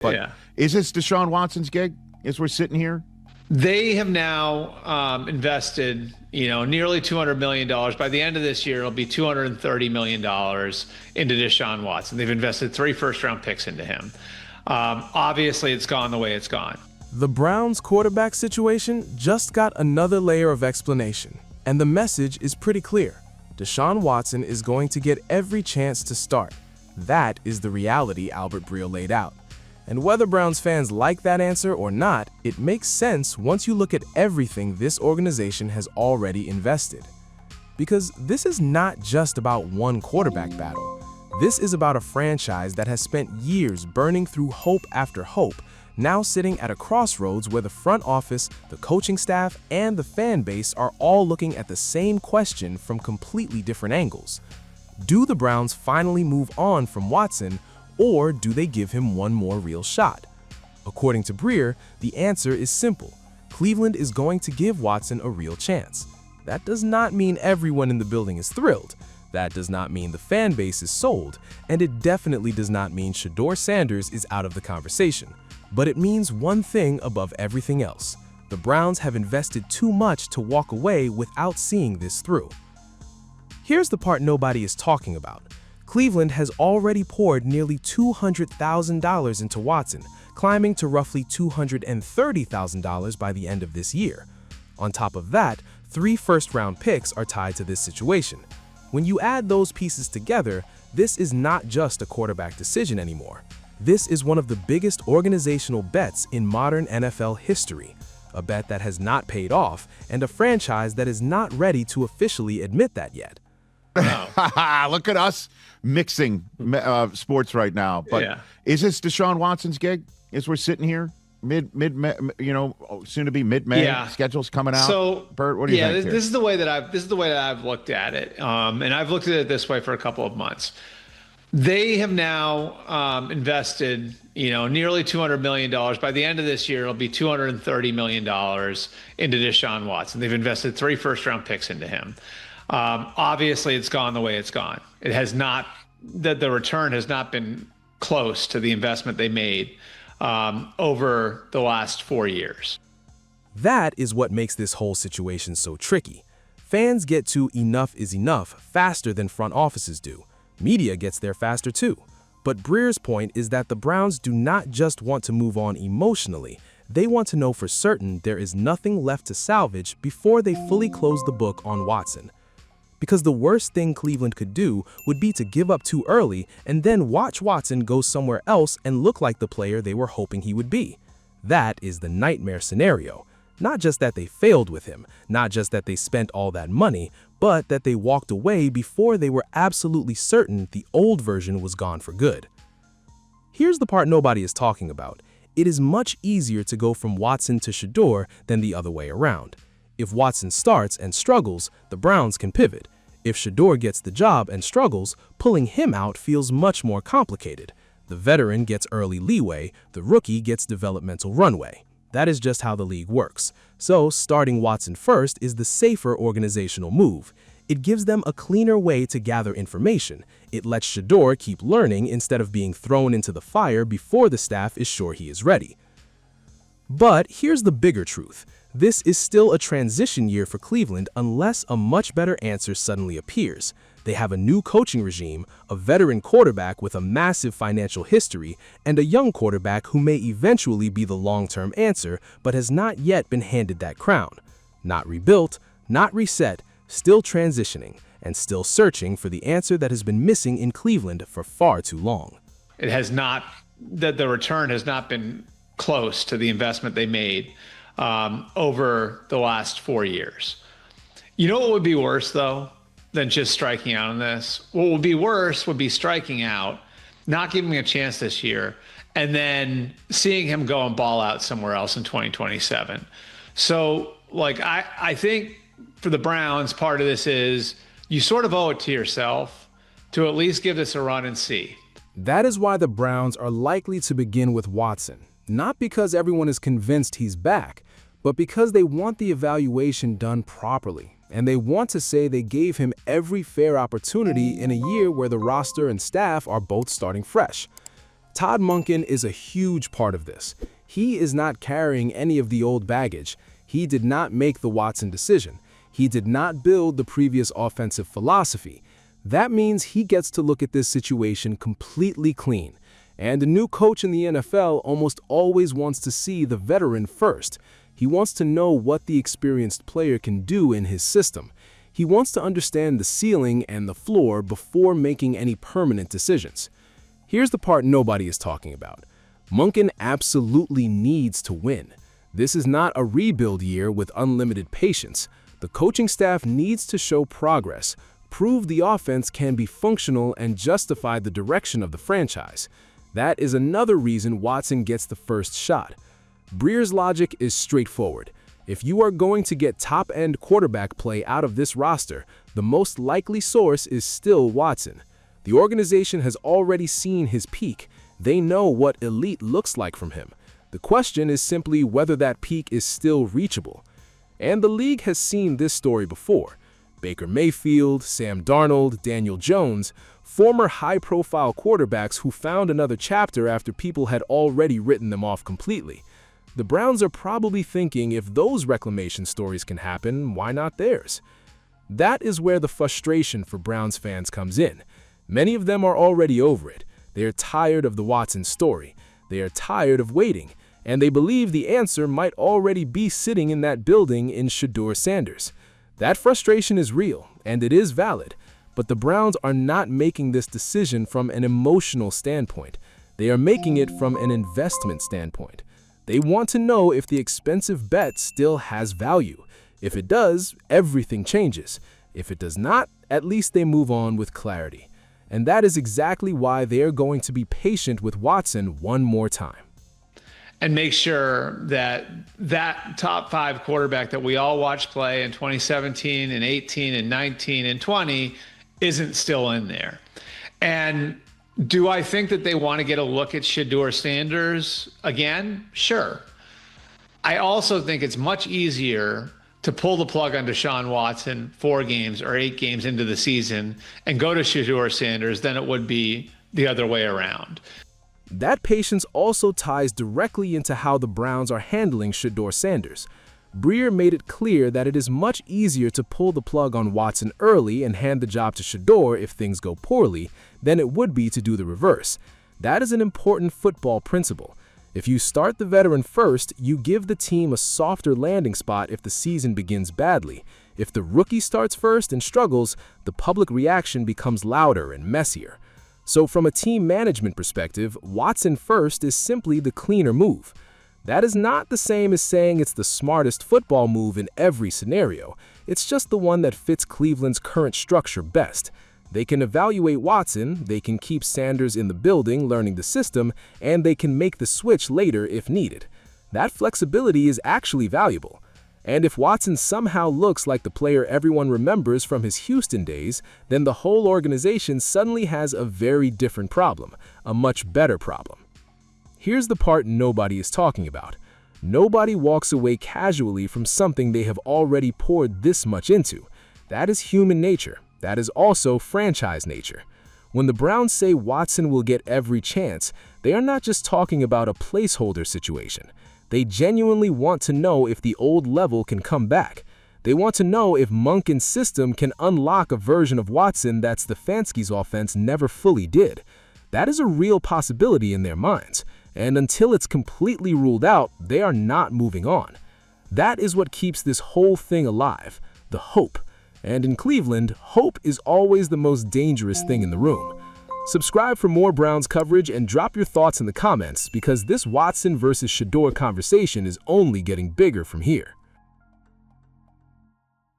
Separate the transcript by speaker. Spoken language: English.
Speaker 1: But
Speaker 2: Yeah.
Speaker 1: is this Deshaun Watson's gig as we're sitting here?
Speaker 2: They have now invested, nearly $200 million. By the end of this year, it'll be $230 million into Deshaun Watson. They've invested 3 first-round picks into him. Obviously, it's gone the way it's gone.
Speaker 3: The Browns' quarterback situation just got another layer of explanation, and the message is pretty clear. Deshaun Watson is going to get every chance to start. That is the reality Albert Breer laid out. And whether Browns fans like that answer or not, it makes sense once you look at everything this organization has already invested. Because this is not just about one quarterback battle. This is about a franchise that has spent years burning through hope after hope, now sitting at a crossroads where the front office, the coaching staff, and the fan base are all looking at the same question from completely different angles. Do the Browns finally move on from Watson, or do they give him one more real shot? According to Breer, the answer is simple. Cleveland is going to give Watson a real chance. That does not mean everyone in the building is thrilled. That does not mean the fan base is sold, and it definitely does not mean Shedeur Sanders is out of the conversation. But it means one thing above everything else. The Browns have invested too much to walk away without seeing this through. Here's the part nobody is talking about. Cleveland has already poured nearly $200,000 into Watson, climbing to roughly $230,000 by the end of this year. On top of that, 3 first-round picks are tied to this situation. When you add those pieces together, this is not just a quarterback decision anymore. This is one of the biggest organizational bets in modern NFL history, a bet that has not paid off, and a franchise that is not ready to officially admit that yet.
Speaker 1: Look at us mixing sports right now. But
Speaker 2: Yeah.
Speaker 1: is this Deshaun Watson's gig as we're sitting here? Soon to be mid-May.
Speaker 2: Yeah.
Speaker 1: Schedule's coming out.
Speaker 2: So,
Speaker 1: Bert, what do you think?
Speaker 2: this is the way that I've looked at it, and I've looked at it this way for a couple of months. They have now invested, nearly $200 million. By the end of this year, it'll be $230 million into Deshaun Watson. They've invested 3 first-round picks into him. Obviously, it's gone the way it's gone. It has not. The return has not been close to the investment they made over the last 4 years.
Speaker 3: That is what makes this whole situation so tricky. Fans get to enough is enough faster than front offices do. Media gets there faster too. But Breer's point is that the Browns do not just want to move on emotionally. They want to know for certain there is nothing left to salvage before they fully close the book on Watson. Because the worst thing Cleveland could do would be to give up too early and then watch Watson go somewhere else and look like the player they were hoping he would be. That is the nightmare scenario. Not just that they failed with him, not just that they spent all that money, but that they walked away before they were absolutely certain the old version was gone for good. Here's the part nobody is talking about. It is much easier to go from Watson to Shedeur than the other way around. If Watson starts and struggles, the Browns can pivot. If Shedeur gets the job and struggles, pulling him out feels much more complicated. The veteran gets early leeway, the rookie gets developmental runway. That is just how the league works. So starting Watson first is the safer organizational move. It gives them a cleaner way to gather information. It lets Shedeur keep learning instead of being thrown into the fire before the staff is sure he is ready. But here's the bigger truth. This is still a transition year for Cleveland unless a much better answer suddenly appears. They have a new coaching regime, a veteran quarterback with a massive financial history, and a young quarterback who may eventually be the long-term answer but has not yet been handed that crown. Not rebuilt, not reset, still transitioning, and still searching for the answer that has been missing in Cleveland for far too long.
Speaker 2: It has not. The return has not been close to the investment they made over the last 4 years. You know what would be worse, though, than just striking out on this? What would be worse would be striking out, not giving him a chance this year, and then seeing him go and ball out somewhere else in 2027. So, I think for the Browns, part of this is you sort of owe it to yourself to at least give this a run and see.
Speaker 3: That is why the Browns are likely to begin with Watson. Not because everyone is convinced he's back, but because they want the evaluation done properly, and they want to say they gave him every fair opportunity in a year where the roster and staff are both starting fresh. Todd Monken is a huge part of this. He is not carrying any of the old baggage. He did not make the Watson decision. He did not build the previous offensive philosophy. That means he gets to look at this situation completely clean. And a new coach in the NFL almost always wants to see the veteran first. He wants to know what the experienced player can do in his system. He wants to understand the ceiling and the floor before making any permanent decisions. Here's the part nobody is talking about. Monken absolutely needs to win. This is not a rebuild year with unlimited patience. The coaching staff needs to show progress, prove the offense can be functional, and justify the direction of the franchise. That is another reason Watson gets the first shot. Breer's logic is straightforward. If you are going to get top-end quarterback play out of this roster, the most likely source is still Watson. The organization has already seen his peak. They know what elite looks like from him. The question is simply whether that peak is still reachable. And the league has seen this story before. Baker Mayfield, Sam Darnold, Daniel Jones, former high-profile quarterbacks who found another chapter after people had already written them off completely. The Browns are probably thinking if those reclamation stories can happen, why not theirs? That is where the frustration for Browns fans comes in. Many of them are already over it. They are tired of the Watson story. They are tired of waiting, and they believe the answer might already be sitting in that building in Shedeur Sanders. That frustration is real, and it is valid, but the Browns are not making this decision from an emotional standpoint. They are making it from an investment standpoint. They want to know if the expensive bet still has value. If it does, everything changes. If it does not, at least they move on with clarity. And that is exactly why they are going to be patient with Watson one more time.
Speaker 2: And make sure that that top 5 quarterback that we all watched play in 2017 and 18 and 19 and 20 isn't still in there. And do I think that they want to get a look at Shedeur Sanders again? Sure. I also think it's much easier to pull the plug on Deshaun Watson 4 games or 8 games into the season and go to Shedeur Sanders than it would be the other way around.
Speaker 3: That patience also ties directly into how the Browns are handling Shedeur Sanders. Breer made it clear that it is much easier to pull the plug on Watson early and hand the job to Shedeur if things go poorly than it would be to do the reverse. That is an important football principle. If you start the veteran first, you give the team a softer landing spot if the season begins badly. If the rookie starts first and struggles, the public reaction becomes louder and messier. So from a team management perspective, Watson first is simply the cleaner move. That is not the same as saying it's the smartest football move in every scenario. It's just the one that fits Cleveland's current structure best. They can evaluate Watson, they can keep Sanders in the building learning the system, and they can make the switch later if needed. That flexibility is actually valuable. And if Watson somehow looks like the player everyone remembers from his Houston days, then the whole organization suddenly has a very different problem, a much better problem. Here's the part nobody is talking about. Nobody walks away casually from something they have already poured this much into. That is human nature. That is also franchise nature. When the Browns say Watson will get every chance, they are not just talking about a placeholder situation. They genuinely want to know if the old level can come back. They want to know if Monken's system can unlock a version of Watson that Stefanski's offense never fully did. That is a real possibility in their minds. And until it's completely ruled out, they are not moving on. That is what keeps this whole thing alive, the hope. And in Cleveland, hope is always the most dangerous thing in the room. Subscribe for more Browns coverage and drop your thoughts in the comments because this Watson versus Shedeur conversation is only getting bigger from here.